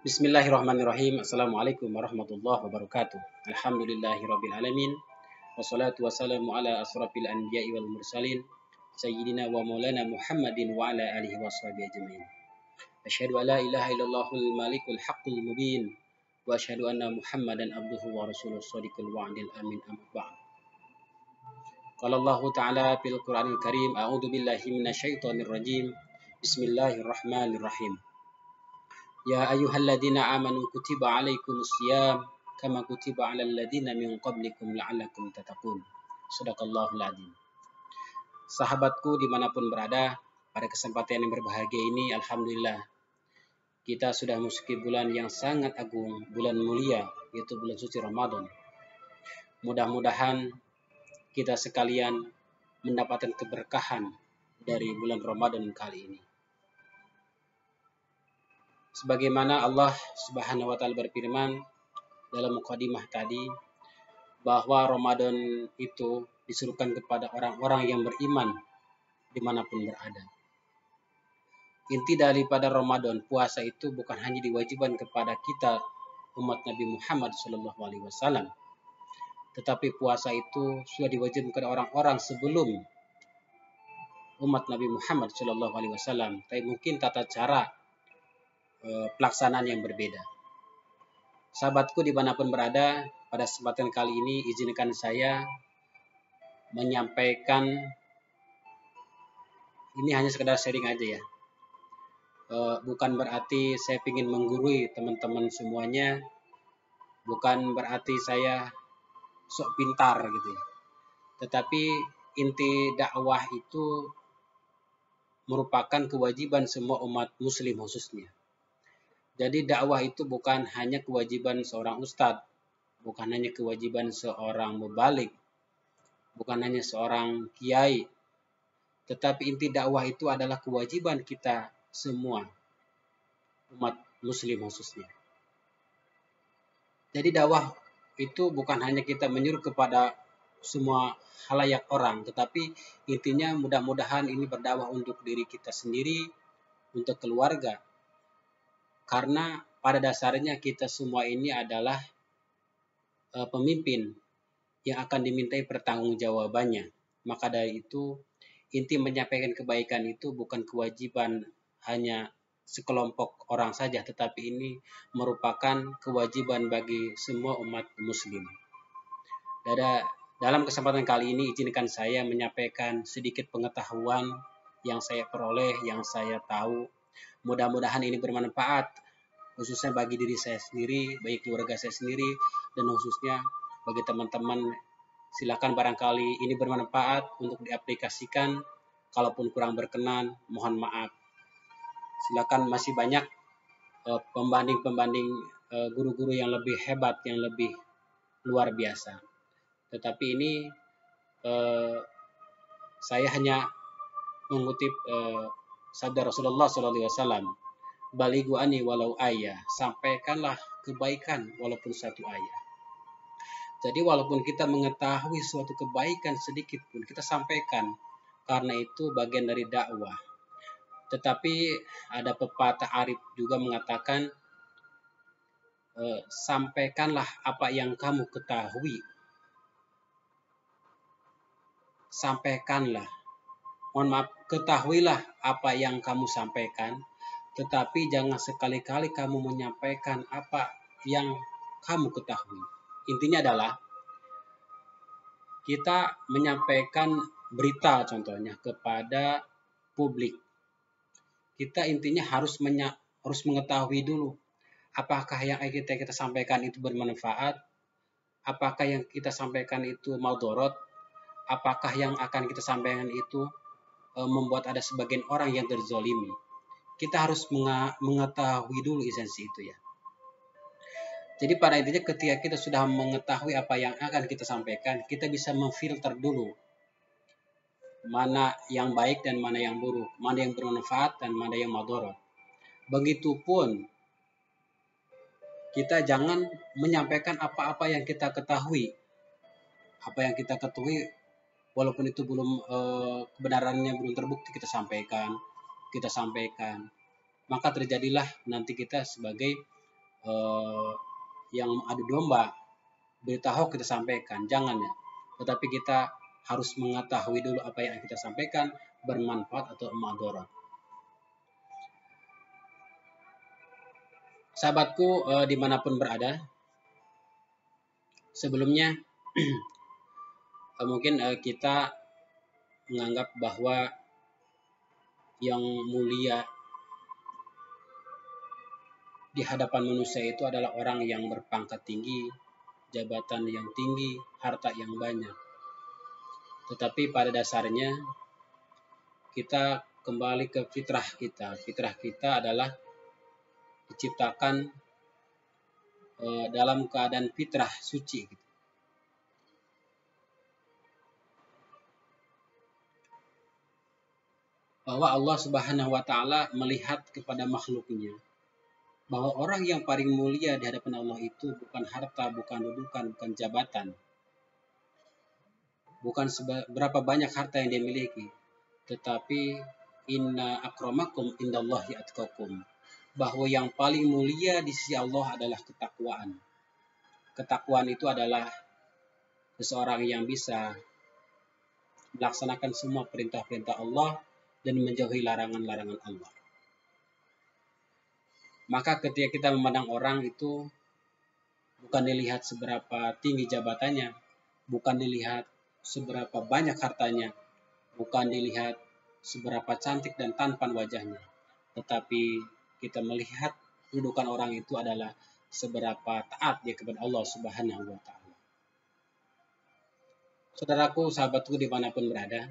Bismillahirrahmanirrahim. Assalamualaikum warahmatullahi wabarakatuh. Alhamdulillahirabbil alamin. Wassalatu wassalamu ala asrafil anbiya'i wal mursalin sayyidina wa maulana Muhammadin wa ala alihi washabihi ajmain. Asyhadu an la ilaha illallahul malikul haqqul mubin wa asyhadu anna Muhammadan abduhu wa rasuluhu shadiqul wa'dil amin amma ba'd. Qala Allah Ta'ala fil Qur'anil Karim, a'udzu billahi minasyaitonir rajim. Bismillahirrahmanirrahim. Ya ayyuhalladzina amanu kutiba alaikumus syiyam kama kutiba alal ladzina min qablikum la'allakum tattaqun. Shadaqallahul adzim. Sahabatku dimanapun berada, pada kesempatan yang berbahagia ini, alhamdulillah kita sudah memasuki bulan yang sangat agung, bulan mulia, yaitu bulan suci Ramadan. Mudah-mudahan kita sekalian mendapatkan keberkahan dari bulan Ramadan kali ini. Sebagaimana Allah Subhanahu wa Ta'ala berfirman dalam mukadimah tadi, bahwa Ramadan itu disuruhkan kepada orang-orang yang beriman dimanapun berada. Inti daripada Ramadan, puasa itu bukan hanya diwajibkan kepada kita umat Nabi Muhammad SAW, tetapi puasa itu sudah diwajibkan kepada orang-orang sebelum umat Nabi Muhammad SAW. Tapi mungkin tata cara pelaksanaan yang berbeda. Sahabatku dimanapun berada, pada kesempatan kali ini izinkan saya menyampaikan, ini hanya sekedar sharing aja ya. Bukan berarti saya ingin menggurui teman-teman semuanya, bukan berarti saya sok pintar gitu ya. Tetapi inti dakwah itu merupakan kewajiban semua umat muslim khususnya. Jadi dakwah itu bukan hanya kewajiban seorang ustadz, bukan hanya kewajiban seorang mubalik, bukan hanya seorang kiai, tetapi inti dakwah itu adalah kewajiban kita semua, umat muslim khususnya. Jadi dakwah itu bukan hanya kita menyuruh kepada semua halayak orang, tetapi intinya mudah-mudahan ini berdakwah untuk diri kita sendiri, untuk keluarga. Karena pada dasarnya kita semua ini adalah pemimpin yang akan dimintai pertanggungjawabannya. Maka dari itu, inti menyampaikan kebaikan itu bukan kewajiban hanya sekelompok orang saja, tetapi ini merupakan kewajiban bagi semua umat muslim. Dalam kesempatan kali ini, izinkan saya menyampaikan sedikit pengetahuan yang saya peroleh, yang saya tahu. Mudah-mudahan ini bermanfaat, khususnya bagi diri saya sendiri, bagi keluarga saya sendiri, dan khususnya bagi teman-teman. Silakan barangkali ini bermanfaat untuk diaplikasikan. Kalaupun kurang berkenan, mohon maaf. Silakan, masih banyak pembanding-pembanding guru-guru yang lebih hebat, yang lebih luar biasa. Tetapi ini saya hanya mengutip sabda Rasulullah SAW. Balighu ani walau ayah, sampaikanlah kebaikan walaupun satu ayat. Jadi walaupun kita mengetahui suatu kebaikan sedikit pun kita sampaikan, karena itu bagian dari dakwah. Tetapi ada pepatah arif juga mengatakan, sampaikanlah apa yang kamu ketahui. Sampaikanlah, mohon maaf, ketahuilah apa yang kamu sampaikan, tetapi jangan sekali-kali kamu menyampaikan apa yang kamu ketahui. Intinya adalah kita menyampaikan berita contohnya kepada publik. Kita intinya harus mengetahui dulu apakah yang kita sampaikan itu bermanfaat, apakah yang kita sampaikan itu maldorot, apakah yang akan kita sampaikan itu membuat ada sebagian orang yang terzolimi. Kita harus mengetahui dulu esensi itu ya. Jadi pada intinya ketika kita sudah mengetahui apa yang akan kita sampaikan, kita bisa memfilter dulu mana yang baik dan mana yang buruk, mana yang bermanfaat dan mana yang madorot. Begitupun kita jangan menyampaikan apa-apa yang kita ketahui. Apa yang kita ketahui walaupun itu belum kebenarannya belum terbukti kita sampaikan. Maka terjadilah nanti kita sebagai yang adu domba, berita hoax kita sampaikan, jangan ya. Tetapi kita harus mengetahui dulu apa yang kita sampaikan bermanfaat atau madharat. Sahabatku dimanapun berada, sebelumnya mungkin kita menganggap bahwa yang mulia di hadapan manusia itu adalah orang yang berpangkat tinggi, jabatan yang tinggi, harta yang banyak. Tetapi pada dasarnya kita kembali ke fitrah kita. Fitrah kita adalah diciptakan dalam keadaan fitrah suci. Bahwa Allah Subhanahu wa Ta'ala melihat kepada makhluknya, bahwa orang yang paling mulia di hadapan Allah itu bukan harta, bukan dudukan, bukan jabatan, bukan berapa banyak harta yang dia miliki, tetapi inna akramakum indallahi atqakum, bahwa yang paling mulia di sisi Allah adalah ketakwaan. Ketakwaan itu adalah seseorang yang bisa melaksanakan semua perintah-perintah Allah dan menjauhi larangan-larangan Allah. Maka ketika kita memandang orang itu bukan dilihat seberapa tinggi jabatannya, bukan dilihat seberapa banyak hartanya, bukan dilihat seberapa cantik dan tampan wajahnya, tetapi kita melihat kedudukan orang itu adalah seberapa taat dia kepada Allah Subhanahu wa Ta'ala. Saudaraku, sahabatku dimanapun berada,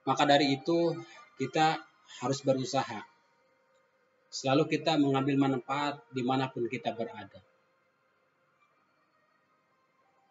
maka dari itu kita harus berusaha. Selalu kita mengambil manfaat dimanapun kita berada.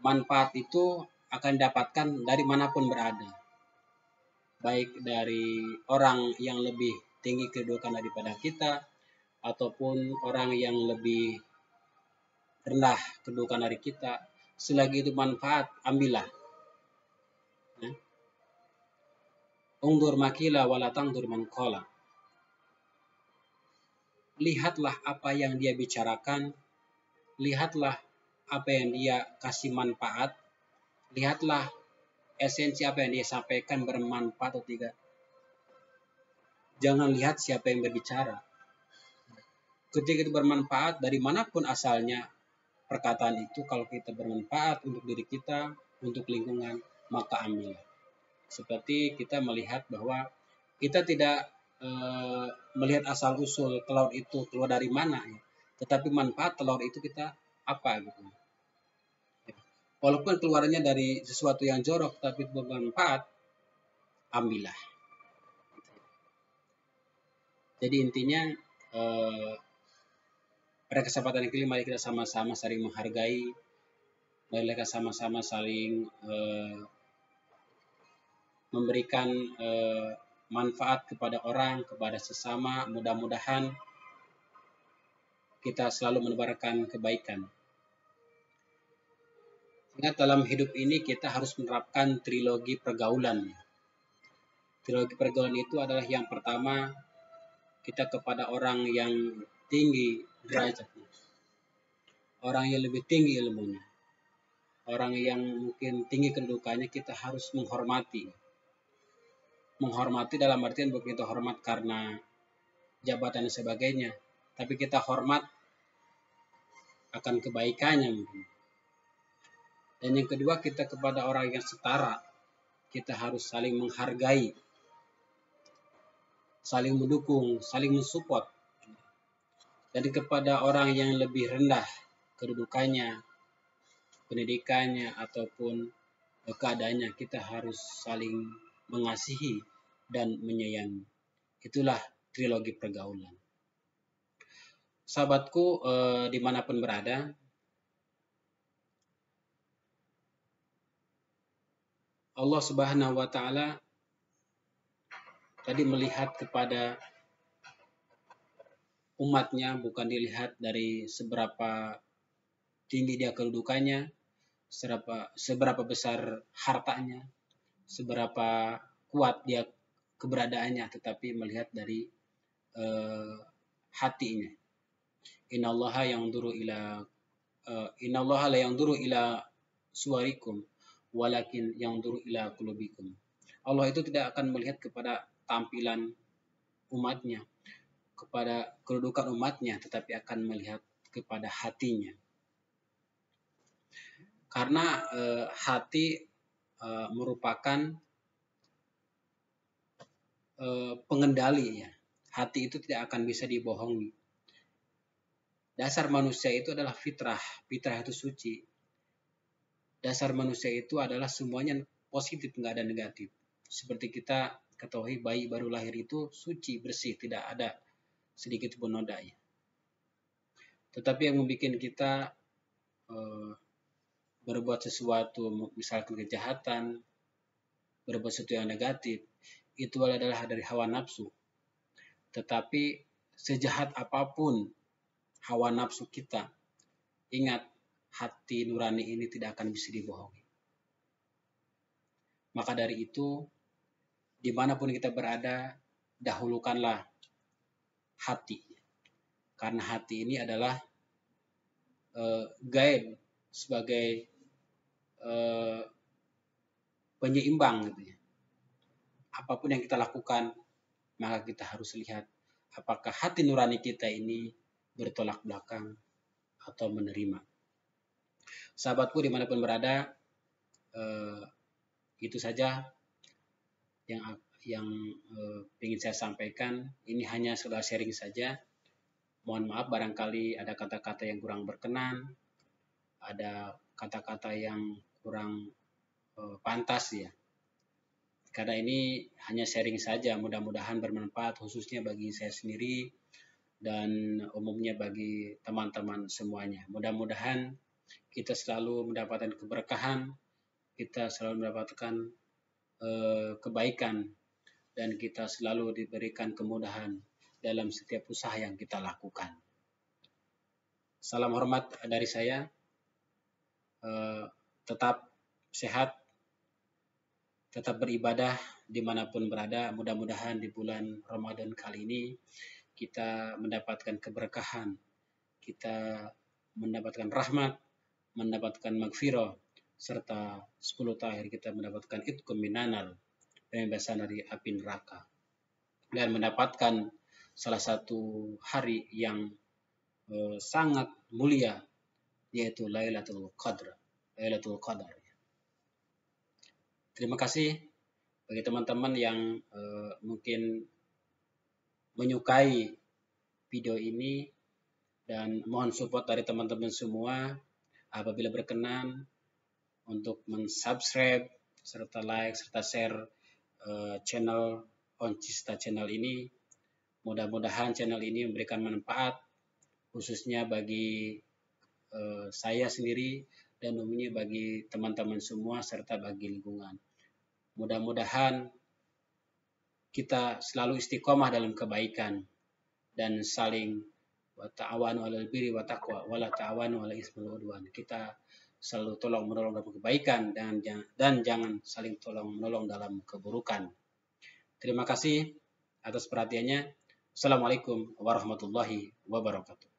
Manfaat itu akan didapatkan dari manapun berada. Baik dari orang yang lebih tinggi kedudukan daripada kita, ataupun orang yang lebih rendah kedudukan dari kita. Selagi itu manfaat, ambillah. Ungdur makila wala tangdur man qala. Lihatlah apa yang dia bicarakan, lihatlah apa yang dia kasih manfaat, lihatlah esensi apa yang dia sampaikan bermanfaat atau tidak. Jangan lihat siapa yang berbicara. Ketika itu bermanfaat, dari manapun asalnya perkataan itu, kalau kita bermanfaat untuk diri kita, untuk lingkungan, maka ambil. Seperti kita melihat bahwa kita tidak melihat asal-usul telur itu keluar dari mana, ya. Tetapi manfaat telur itu kita apa gitu. Walaupun keluarnya dari sesuatu yang jorok, tapi bermanfaat, ambillah. Jadi intinya pada kesempatan yang kelima, mari kita sama-sama saling menghargai, mari kita sama-sama saling memberikan manfaat kepada orang, kepada sesama. Mudah-mudahan kita selalu menebarkan kebaikan. Ingat, dalam hidup ini kita harus menerapkan trilogi pergaulan. Trilogi pergaulan itu adalah yang pertama, kita kepada orang yang tinggi derajatnya, orang yang lebih tinggi ilmunya, orang yang mungkin tinggi kedudukannya, kita harus menghormati. Menghormati dalam artian bukan kita hormat karena jabatan dan sebagainya, tapi kita hormat akan kebaikannya mungkin. Dan yang kedua, kita kepada orang yang setara, kita harus saling menghargai, saling mendukung, saling mensupport. Dan kepada orang yang lebih rendah kedudukannya, pendidikannya, ataupun keadaannya, kita harus saling mengasihi dan menyayangi. Itulah trilogi pergaulan. Sahabatku dimanapun berada, Allah Subhanahu wa Ta'ala tadi melihat kepada umatnya, bukan dilihat dari seberapa tinggi dia kedudukannya, seberapa besar hartanya, seberapa kuat dia keberadaannya, tetapi melihat dari hatinya. Innallaha la yanzuru ila suwarikum walakin yanzuru ila qulubikum. Allah itu tidak akan melihat kepada tampilan umatnya, kepada kedudukan umatnya, tetapi akan melihat kepada hatinya. Karena hati merupakan pengendali ya. Hati itu tidak akan bisa dibohongi. Dasar manusia itu adalah fitrah. Fitrah itu suci. Dasar manusia itu adalah semuanya positif, nggak ada negatif. Seperti kita ketahui bayi baru lahir itu suci, bersih, tidak ada sedikit pun noda ya. Tetapi yang membuat kita berbuat sesuatu, misalkan kejahatan, berbuat sesuatu yang negatif, itu adalah dari hawa nafsu. Tetapi sejahat apapun hawa nafsu kita, ingat hati nurani ini tidak akan bisa dibohongi. Maka dari itu, dimanapun kita berada, dahulukanlah hati. Karena hati ini adalah guide sebagai penyeimbang gitu ya. Apapun yang kita lakukan, maka kita harus lihat apakah hati nurani kita ini bertolak belakang atau menerima. Sahabatku dimanapun berada, itu saja yang ingin saya sampaikan. Ini hanya sekedar sharing saja. Mohon maaf barangkali ada kata-kata yang kurang berkenan, ada kata-kata yang kurang pantas ya. Karena ini hanya sharing saja, mudah-mudahan bermanfaat khususnya bagi saya sendiri dan umumnya bagi teman-teman semuanya. Mudah-mudahan kita selalu mendapatkan keberkahan, kita selalu mendapatkan kebaikan, dan kita selalu diberikan kemudahan dalam setiap usaha yang kita lakukan. Salam hormat dari saya. Tetap sehat, tetap beribadah dimanapun berada. Mudah-mudahan di bulan Ramadan kali ini kita mendapatkan keberkahan, kita mendapatkan rahmat, mendapatkan magfirah, serta 10 tahun kita mendapatkan itqum minanar, pembebasan dari api neraka, dan mendapatkan salah satu hari yang sangat mulia, yaitu Lailatul Qadar. Terima kasih bagi teman-teman yang mungkin menyukai video ini, dan mohon support dari teman-teman semua apabila berkenan untuk mensubscribe serta like serta share channel Oncista Channel ini. Mudah-mudahan channel ini memberikan manfaat khususnya bagi saya sendiri dan umumnya bagi teman-teman semua serta bagi lingkungan. Mudah-mudahan kita selalu istiqomah dalam kebaikan dan saling ta'awanu 'alal birri wa taqwa wa la ta'awanu 'alal itsmi wal 'udwan. Kita selalu tolong menolong dalam kebaikan dan jangan saling tolong menolong dalam keburukan. Terima kasih atas perhatiannya. Assalamualaikum warahmatullahi wabarakatuh.